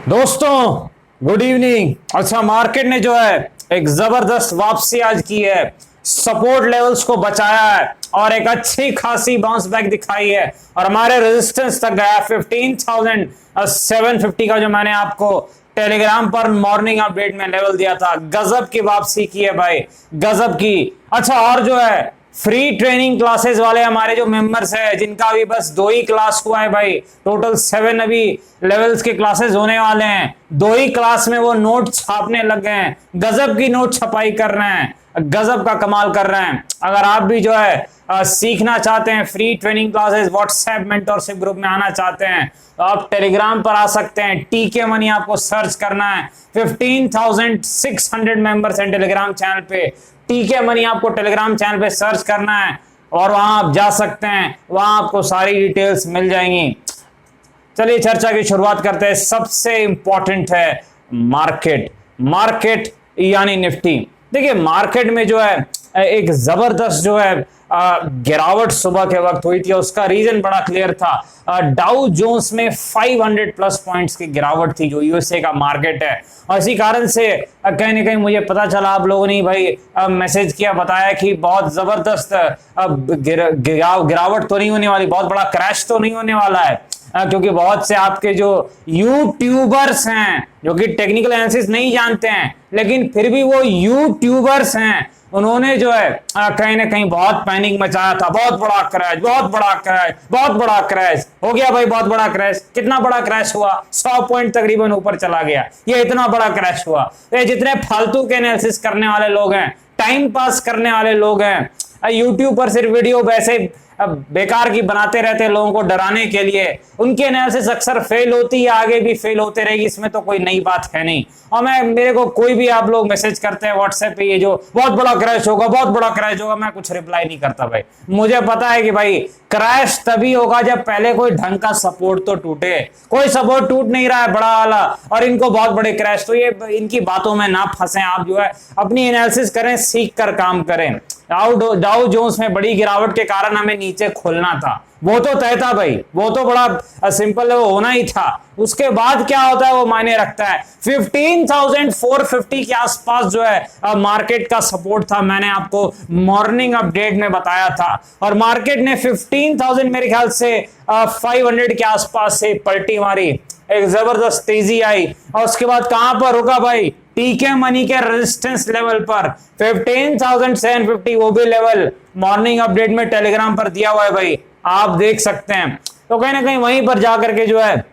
दोस्तों good evening. अच्छा, market ने जो है एक जबरदस्त वापसी आज की है, सपोर्ट लेवल्स को बचाया है और एक अच्छी खासी बाउंस बैक दिखाई है और हमारे रेजिस्टेंस तक गया 15,750 का, जो मैंने आपको टेलीग्राम पर मॉर्निंग अपडेट में लेवल दिया था। गजब की वापसी की है भाई, गजब की। अच्छा, और जो है फ्री ट्रेनिंग क्लासेस वाले हमारे जो मेंबर्स हैं, जिनका अभी बस 2 ही क्लास हुआ है भाई, टोटल 7 अभी लेवल्स के क्लासेस होने वाले हैं। 2 ही क्लास में वो नोट छापने लग गए हैं, गजब की नोट छपाई कर रहे हैं, गजब का कमाल कर रहे हैं। अगर आप भी जो है सीखना चाहते हैं, free training classes WhatsApp mentorship group में आना चाहते हैं, तो आप टेलीग्राम पर आ सकते हैं। टीके मनी आपको सर्च करना है, 15,600 मेंबर्स हैं टेलीग्राम चैनल पे। टीके मनी आपको टेलीग्राम चैनल पे सर्च करना है और वहां आप जा सकते हैं, वहां आपको सारी डिटेल्स मिल जाएंगी। चलिए चर्चा की शुरुआत करते हैं। सबसे इंपॉर्टेंट है मार्केट यानी निफ्टी। देखिए, मार्केट में जो है एक जबरदस्त जो है गिरावट सुबह के वक्त हुई थी। उसका रीजन बड़ा क्लियर था। डाउ जोन्स में 500 प्लस पॉइंट्स की गिरावट थी, जो यूएसए का मार्केट है, और इसी कारण से कहीं ना कहीं मुझे पता चला, आप लोगों ने भाई मैसेज किया, बताया कि बहुत जबरदस्त गिरावट तो नहीं होने वाली, बहुत बड़ा क्रैश तो नहीं होने वाला है, क्योंकि बहुत से आपके जो यूट्यूबर्स हैं जो कि टेक्निकल एनालिसिस नहीं जानते हैं, लेकिन फिर भी वो यूट्यूबर्स हैं, उन्होंने जो है कहीं ना कहीं बहुत पैनिक मचाया था। बहुत बड़ा क्रैश, बहुत बड़ा क्रैश, बहुत बड़ा क्रैश हो गया भाई, बहुत बड़ा क्रैश। कितना बड़ा क्रैश हुआ? 100 पॉइंट तकरीबन ऊपर चला गया। ये इतना बड़ा क्रैश हुआ। ये जितने फालतू के एनालिसिस करने वाले लोग हैं, टाइम पास करने वाले लोग हैं, यूट्यूब पर सिर्फ वीडियो वैसे बेकार की बनाते रहते हैं लोगों को डराने के लिए, उनकी एनालिसिस अक्सर फेल होती है, आगे भी फेल होते रहेगी, इसमें तो कोई नई बात है नहीं। और मेरे को कोई भी आप लोग मैसेज करते हैं व्हाट्सएप पे, ये जो बहुत बड़ा क्रैश होगा, बहुत बड़ा क्रैश होगा, मैं कुछ रिप्लाई नहीं करता भाई। मुझे पता है कि भाई क्रैश तभी होगा जब पहले कोई ढंग का सपोर्ट तो टूटे। कोई सपोर्ट टूट नहीं रहा है बड़ा वाला, और इनको बहुत बड़े क्रैश, तो ये इनकी बातों में ना फंसे। आप जो है अपनी एनालिसिस करें, सीख कर काम करें। डाउ जोन्स में बड़ी गिरावट के कारण हमें नीचे खोलना था, वो तो तय था भाई, वो तो बड़ा सिंपल है, वो होना ही था। उसके बाद क्या होता है वो मायने रखता है। 15,450 के आसपास जो है मार्केट का सपोर्ट था, मैंने आपको मॉर्निंग अपडेट में बताया था, और मार्केट ने 15,000 मेरे ख्याल से 500 के आसपास से पलटी मारी, एक जबरदस्त तेजी आई, और उसके बाद कहां पर रुका भाई? टीके मनी के रेजिस्टेंस लेवल पर 15,750, वो भी लेवल मॉर्निंग अपडेट में टेलीग्राम पर दिया हुआ है भाई, आप देख सकते हैं। तो कहीं ना कहीं वहीं पर जाकर के जो है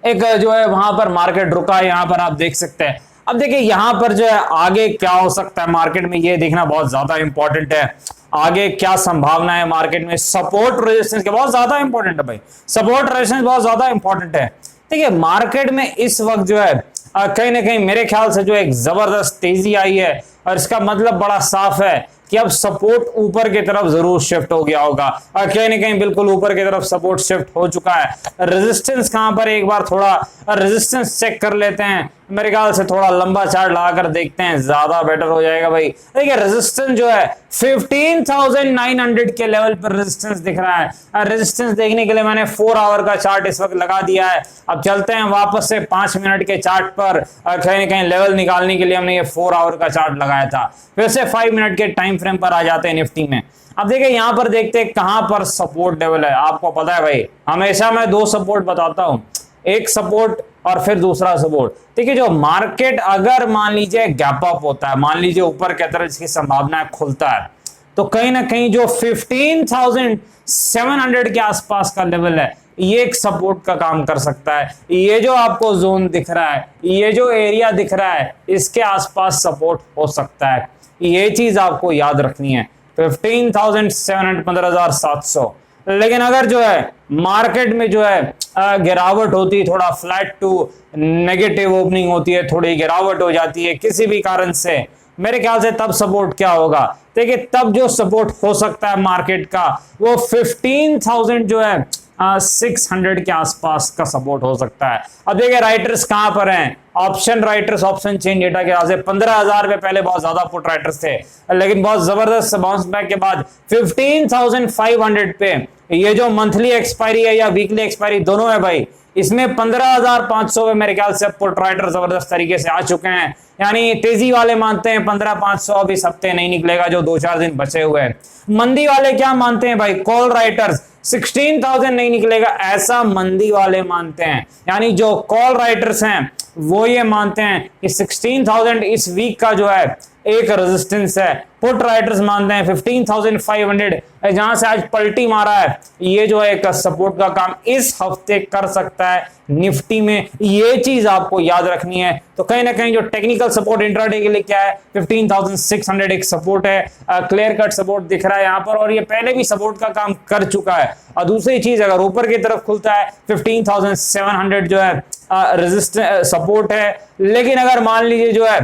एक जो है वहां पर मार्केट रुका है, यहां पर आप देख सकते हैं। अब देखिए यहां पर जो है आगे क्या हो सकता है मार्केट में, ये देखना बहुत ज्यादा इंपॉर्टेंट है। आगे क्या संभावना है मार्केट में? सपोर्ट रेजिस्टेंस के बहुत ज्यादा इंपॉर्टेंट है भाई, सपोर्ट रेजिस्टेंस बहुत ज्यादा इंपॉर्टेंट है। देखिए मार्केट में इस वक्त जो है कहीं ना कहीं मेरे ख्याल से जो एक जबरदस्त तेजी आई है, और इसका मतलब बड़ा साफ है कि अब सपोर्ट ऊपर की तरफ जरूर शिफ्ट हो गया होगा, और कहीं ना कहीं बिल्कुल ऊपर की तरफ सपोर्ट शिफ्ट हो चुका है। रेजिस्टेंस कहां पर, एक बार थोड़ा रेजिस्टेंस चेक कर लेते हैं। मेरे ख्याल से थोड़ा लंबा चार्ट लगाकर देखते हैं, ज्यादा बेटर हो जाएगा भाई। देखिए रेजिस्टेंस जो है 15,900 के लेवल पर रेजिस्टेंस दिख रहा है। रेजिस्टेंस देखने के लिए मैंने 4 आवर का चार्ट इस वक्त लगा दिया है। अब चलते हैं वापस से 5 मिनट के चार्ट पर, कहीं ना कहीं लेवल निकालने के लिए हमने ये 4 आवर का चार्ट लगाया था। फिर से 5 मिनट के टाइम फ्रेम पर आ जाते हैं निफ्टी में। अब देखिए यहां पर देखते हैं कहां पर सपोर्ट लेवल है। आपको पता है भाई, हमेशा मैं 2 सपोर्ट बताता हूं, एक सपोर्ट और फिर दूसरा सपोर्ट। देखिए जो मार्केट अगर मान लीजिए गैप अप होता है, मान लीजिए ऊपर की तरफ इसकी संभावना खुलता है, तो कहीं ना कहीं जो 15,700 के आसपास का लेवल है, ये एक सपोर्ट का काम कर सकता है। ये जो आपको जोन दिख रहा है, ये जो एरिया दिख रहा है, इसके आसपास सपोर्ट हो सकता है। ये चीज आपको याद रखनी है, 15,700 15,700। लेकिन अगर जो है मार्केट में जो है गिरावट होती है, थोड़ा फ्लैट टू नेगेटिव ओपनिंग होती है, थोड़ी गिरावट हो जाती है किसी भी कारण से, मेरे ख्याल से तब सपोर्ट क्या होगा? देखिए तब जो सपोर्ट हो सकता है मार्केट का, वो 15,000 जो है 600 के आसपास का सपोर्ट हो सकता है। अब देखिए राइटर्स कहां पर हैं, option writers option chain data के लिहाज से 15,000 पे पहले बहुत ज्यादा पुट राइटर्स थे, लेकिन बहुत जबरदस्त बाउंस बैक के बाद 15,500 पे ये जो मंथली एक्सपायरी है या वीकली एक्सपायरी दोनों है भाई, इसमें 15,500 पे मेरे ख्याल से पुट राइटर जबरदस्त तरीके से आ चुके हैं। यानी तेजी वाले मानते हैं 15,500 अब इस हफ्ते नहीं निकलेगा, जो 2-4 दिन बचे हुए हैं। मंदी वाले क्या मानते हैं भाई, कॉल राइटर्स 16,000 नहीं निकलेगा, ऐसा मंदी वाले मानते हैं। यानी जो कॉल राइटर्स हैं वो ये मानते हैं कि 16,000 इस वीक का जो है एक रेजिस्टेंस है। पुट राइटर्स मानते हैं 15,500 जहां से आज पलटी मारा है, ये जो है एक सपोर्ट का काम इस हफ्ते कर सकता है निफ्टी में, ये चीज आपको याद रखनी है। तो कहीं ना कहीं जो टेक्निकल सपोर्ट इंट्राडे के लिए क्या है, 15,600 एक सपोर्ट है, क्लियर कट सपोर्ट दिख रहा है यहाँ पर, और ये पहले भी सपोर्ट का काम कर चुका है। और दूसरी चीज अगर ऊपर की तरफ खुलता है 15,700 जो है रेजिस्टेंस सपोर्ट है, लेकिन अगर मान लीजिए जो है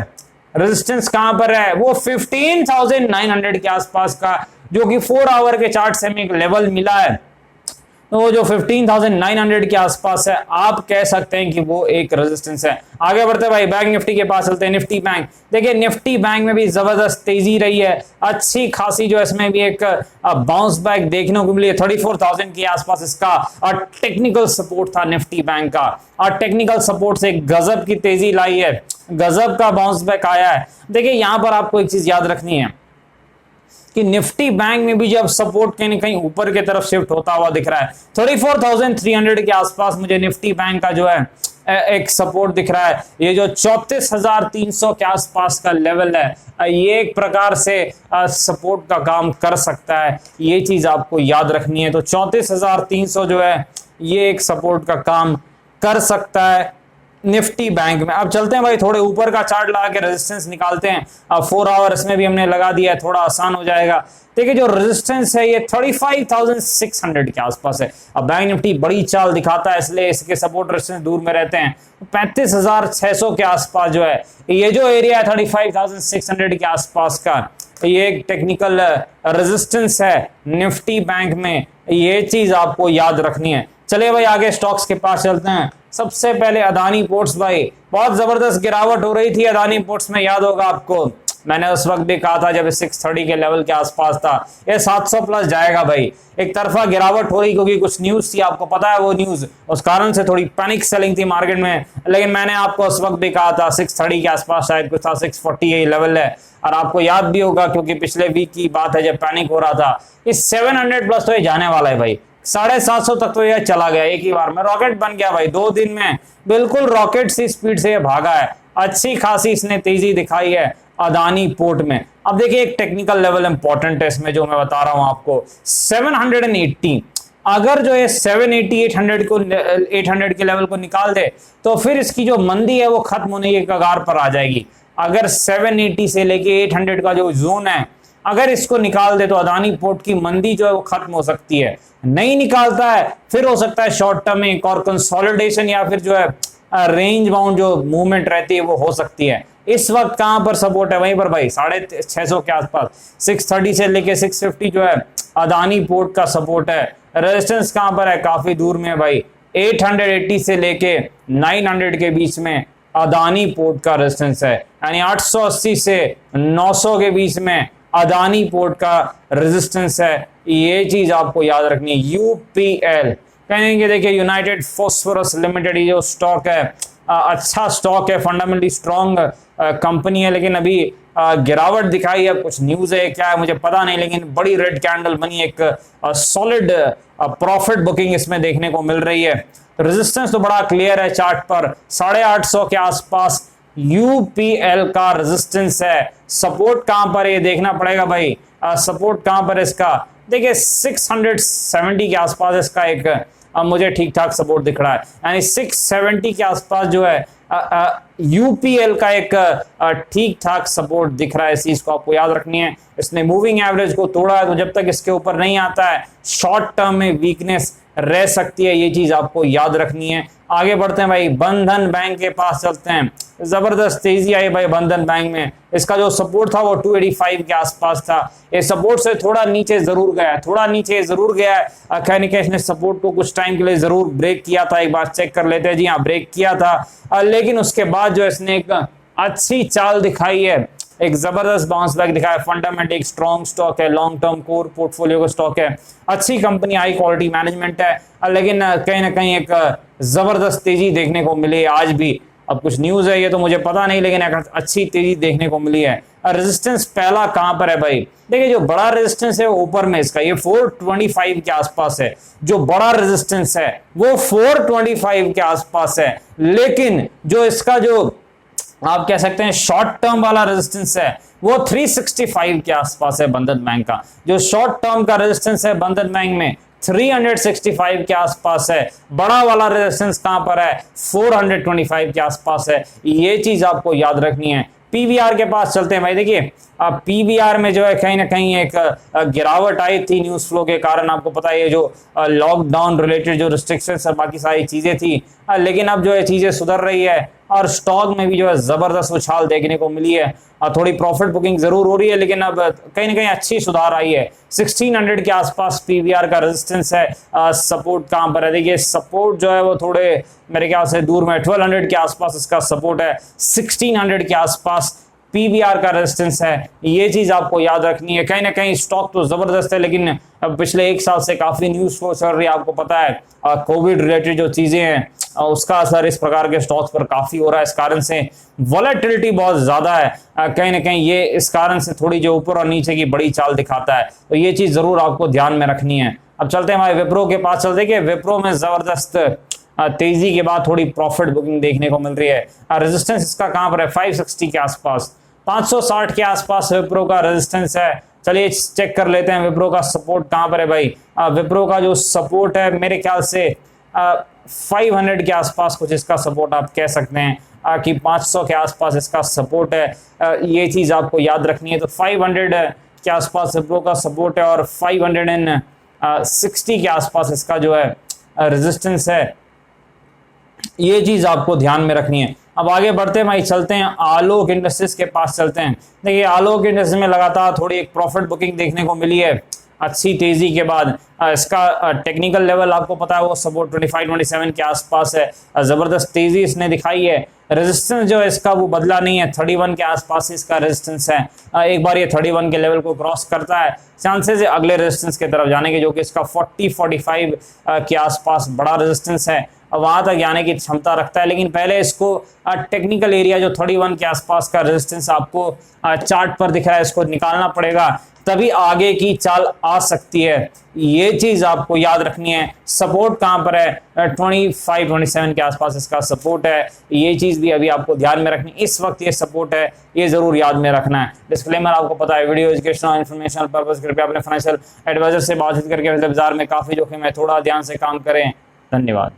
रेजिस्टेंस कहां पर है, वो 15,900 के आसपास का, जो कि 4 आवर के चार्ट से हमें एक लेवल मिला है, तो वो जो 15,900 के आसपास है आप कह सकते हैं कि वो एक रेजिस्टेंस है। आगे बढ़ते भाई बैंक निफ्टी के पास चलते हैं। निफ्टी बैंक, देखिए निफ्टी बैंक में भी जबरदस्त तेजी रही है, अच्छी खासी जो इसमें भी एक बाउंस बैक देखने को मिली है। 34,000 के आसपास इसका और टेक्निकल सपोर्ट था निफ्टी बैंक का, और टेक्निकल सपोर्ट से गजब की तेजी लाई है, गजब का बाउंस बैक आया है। देखिए यहां पर आपको एक चीज याद रखनी है कि निफ्टी बैंक में भी जब सपोर्ट कहीं ना कहीं ऊपर की तरफ शिफ्ट होता हुआ दिख रहा है, 34,300 के आसपास मुझे निफ्टी बैंक का जो है एक सपोर्ट दिख रहा है। ये जो 34,300 के आसपास का लेवल है, ये एक प्रकार से सपोर्ट का काम कर सकता है, ये चीज आपको याद रखनी है। तो 34,300 जो है ये एक सपोर्ट का काम कर सकता है निफ्टी बैंक में। अब चलते हैं भाई थोड़े ऊपर का चार्ट लगा के रेजिस्टेंस निकालते हैं। अब 4 आवर्स में भी हमने लगा दिया है, थोड़ा आसान हो जाएगा। देखिए जो रेजिस्टेंस है ये 35,600 के आसपास है। अब बैंक निफ्टी बड़ी चाल दिखाता है, इसलिए इसके सपोर्ट रेजिस्टेंस दूर में रहते हैं। 35,600 के आसपास जो है ये जो एरिया है 35,600 के आसपास का, ये एक टेक्निकल रेजिस्टेंस है निफ्टी बैंक में, ये चीज आपको याद रखनी है। चलिए भाई आगे स्टॉक्स के पास चलते हैं। सबसे पहले अदानी पोर्ट्स भाई, बहुत जबरदस्त गिरावट हो रही थी अदानी पोर्ट्स में, याद होगा आपको मैंने उस वक्त भी कहा था जब 630 के लेवल के आसपास था, ये 700 प्लस जाएगा भाई। एक तरफा गिरावट हो रही क्योंकि कुछ न्यूज थी, आपको पता है वो न्यूज, उस कारण से थोड़ी पैनिक सेलिंग थी मार्केट में, लेकिन मैंने आपको उस वक्त भी कहा था 630 के आसपास शायद कुछ था, 640 ये लेवल है। और आपको याद भी होगा क्योंकि पिछले वीक की बात है जब पैनिक हो रहा था, इस 700 प्लस तो ये जाने वाला है भाई, 750 तक तो ये चला गया, एक ही बार में रॉकेट बन गया भाई। 2 दिन में बिल्कुल रॉकेट सी स्पीड से ये भागा है, अच्छी खासी इसने तेजी दिखाई है अदानी पोर्ट में। अब देखिए एक टेक्निकल लेवल इंपॉर्टेंट है इसमें जो मैं बता रहा हूं आपको, 780 अगर जो है 780 800 के लेवल को निकाल दे तो फिर इसकी जो मंदी है वो खत्म होने के कगार पर आ जाएगी। अगर 780 से लेके 800 का जो जोन है अगर इसको निकाल दे तो अदानी पोर्ट की मंदी जो है वो खत्म हो सकती है। नहीं निकालता है फिर हो सकता है शॉर्ट टर्म में एक और कंसोलिडेशन या फिर जो है रेंज बाउंड जो मूवमेंट रहती है वो हो सकती है। इस वक्त कहां पर सपोर्ट है, वहीं पर भाई 650 के आसपास, 630 से लेके 650 जो है अदानी पोर्ट का सपोर्ट है। रेजिस्टेंस कहां पर है, काफी दूर में भाई, 880 से लेके 900 के बीच में अदानी पोर्ट का रेजिस्टेंस है, यानी 880 से 900 के बीच में अदानी पोर्ट का रेजिस्टेंस है। ये चीज आपको याद रखनी है। यूपीएल कहेंगे, देखिए यूनाइटेड फॉस्फोरस लिमिटेड, ये जो स्टॉक है अच्छा स्टॉक है, फंडामेंटली स्ट्रॉन्ग कंपनी है, लेकिन अभी गिरावट दिखाई है। कुछ न्यूज है क्या है मुझे पता नहीं, लेकिन बड़ी रेड कैंडल बनी, एक सॉलिड प्रॉफिट बुकिंग इसमें देखने को मिल रही है। तो रेजिस्टेंस तो बड़ा क्लियर है चार्ट पर, 850 के आसपास यूपीएल का रेजिस्टेंस है। सपोर्ट कहां पर है ये देखना पड़ेगा भाई, सपोर्ट कहां पर है इसका, देखिए 670 के आसपास इसका एक मुझे ठीक ठाक सपोर्ट दिख रहा है, यानी 670 के आसपास जो है यूपीएल का एक ठीक ठाक सपोर्ट दिख रहा है, इस चीज को आपको याद रखनी है। इसने मूविंग एवरेज को तोड़ा है, तो जब तक इसके ऊपर नहीं आता है शॉर्ट टर्म में वीकनेस रह सकती है, ये चीज आपको याद रखनी है। आगे बढ़ते हैं भाई, बंधन बैंक के पास चलते हैं। जबरदस्त तेजी आई भाई बंधन बैंक में। इसका जो सपोर्ट था वो 285 के आसपास था, ये सपोर्ट से थोड़ा नीचे जरूर गया है, थोड़ा नीचे जरूर गया है। खैर इसने सपोर्ट को कुछ टाइम के लिए जरूर ब्रेक किया था, एक बार चेक कर लेते हैं। जी हाँ, ब्रेक किया था, लेकिन उसके बाद जो इसने एक अच्छी चाल दिखाई है, एक जबरदस्त बाउंस बैक दिखाया। फंडामेंटल एक स्ट्रॉन्ग स्टॉक है, लॉन्ग टर्म कोर पोर्टफोलियो का स्टॉक है, अच्छी कंपनी, हाई क्वालिटी मैनेजमेंट है, लेकिन कहीं ना कहीं एक जबरदस्त तेजी देखने को मिली आज भी। अब कुछ न्यूज है ये तो मुझे पता नहीं, लेकिन एक अच्छी तेजी देखने को मिली है। रेजिस्टेंस पहला कहां पर है भाई? देखिए जो बड़ा रेजिस्टेंस है ऊपर में इसका, ये 425 के आसपास है। जो बड़ा रेजिस्टेंस है वो 425 के आसपास है, लेकिन जो इसका जो आप कह सकते हैं शॉर्ट टर्म वाला रेजिस्टेंस है वो 365 के आसपास है बंधन बैंक का। जो शॉर्ट टर्म का रेजिस्टेंस है बंधन बैंक में 365 के आसपास है। बड़ा वाला रेजिस्टेंस कहां पर है? 425 के आसपास है। ये चीज आपको याद रखनी है। पीवीआर के पास चलते हैं भाई। देखिए अब पीवीआर में जो है कहीं ना कहीं एक गिरावट आई थी न्यूज फ्लो के कारण। आपको पता है ये जो लॉकडाउन रिलेटेड जो रिस्ट्रिक्शंस और बाकी सारी चीजें थी, लेकिन अब जो है चीजें सुधर रही है और स्टॉक में भी जो है जबरदस्त उछाल देखने को मिली है। थोड़ी प्रॉफिट बुकिंग जरूर हो रही है, लेकिन अब कहीं ना कहीं अच्छी सुधार आई है। 1600 के आसपास पीवीआर का रेजिस्टेंस है। सपोर्ट कहां पर है? देखिए सपोर्ट जो है वो थोड़े मेरे ख्याल से दूर में 1200 के आसपास इसका सपोर्ट है। 1600 के आसपास पीवीआर का रेजिस्टेंस है। ये चीज आपको याद रखनी है। कहीं ना कहीं स्टॉक तो जबरदस्त है, लेकिन अब पिछले एक साल से काफी न्यूज फ्लो चल रही है। आपको पता है कोविड रिलेटेड जो चीजें हैं उसका असर इस प्रकार के स्टॉक्स पर काफी हो रहा है। इस कारण से वॉलेटिलिटी बहुत ज्यादा है। कहीं ना कहीं ये इस कारण से थोड़ी जो ऊपर और नीचे की बड़ी चाल दिखाता है, तो ये चीज जरूर आपको ध्यान में रखनी है। अब चलते हैं हमारे विप्रो के पास। चलते देखिए विप्रो में जबरदस्त तेजी के बाद थोड़ी प्रॉफिट बुकिंग देखने को मिल रही है। रेजिस्टेंस इसका कहां पर है? 560 के आसपास, 560 के आसपास विप्रो का रेजिस्टेंस है। चलिए चेक कर लेते हैं विप्रो का सपोर्ट कहां पर है भाई। विप्रो का जो सपोर्ट है मेरे ख्याल से 500 के आसपास कुछ इसका सपोर्ट आप कह सकते हैं कि 500 के आसपास इसका सपोर्ट है। ये चीज आपको याद रखनी है। तो 500 के आसपास विप्रो का सपोर्ट है और 560 के आसपास इसका जो है रेजिस्टेंस है। ये चीज आपको ध्यान में रखनी है। अब आगे बढ़ते हैं भाई, चलते हैं आलोक इंडस्ट्रीज के पास चलते हैं। देखिए आलोक इंडस्ट्रीज में लगातार थोड़ी एक प्रॉफिट बुकिंग देखने को मिली है अच्छी तेजी के बाद। इसका टेक्निकल लेवल आपको पता है वो सपोर्ट 25-27 के आसपास है। जबरदस्त तेजी इसने दिखाई है। रेजिस्टेंस जो है इसका वो बदला नहीं है, 31 के आसपास इसका रेजिस्टेंस है। एक बार ये 31 के लेवल को क्रॉस करता है, चांसेस है अगले रेजिस्टेंस की तरफ जाने के, जो कि इसका 40-45 के आसपास बड़ा रेजिस्टेंस है, वहां तक जाने की क्षमता रखता है। लेकिन पहले इसको टेक्निकल एरिया जो 31 के आसपास का रेजिस्टेंस आपको चार्ट पर दिख रहा है, इसको निकालना पड़ेगा, तभी आगे की चाल आ सकती है। ये चीज आपको याद रखनी है। सपोर्ट कहां पर है? 25-27 के आसपास इसका सपोर्ट है। ये चीज भी अभी आपको ध्यान में रखनी, इस वक्त ये सपोर्ट है, ये जरूर याद में रखना है। डिस्क्लेमर आपको पता है, वीडियो एजुकेशनल इन्फॉर्मेशनल पर्पस, कृपया अपने फाइनेंशियल एडवाइजर से बातचीत करके बाजार में काफी जोखिम है, थोड़ा ध्यान से काम करें। धन्यवाद।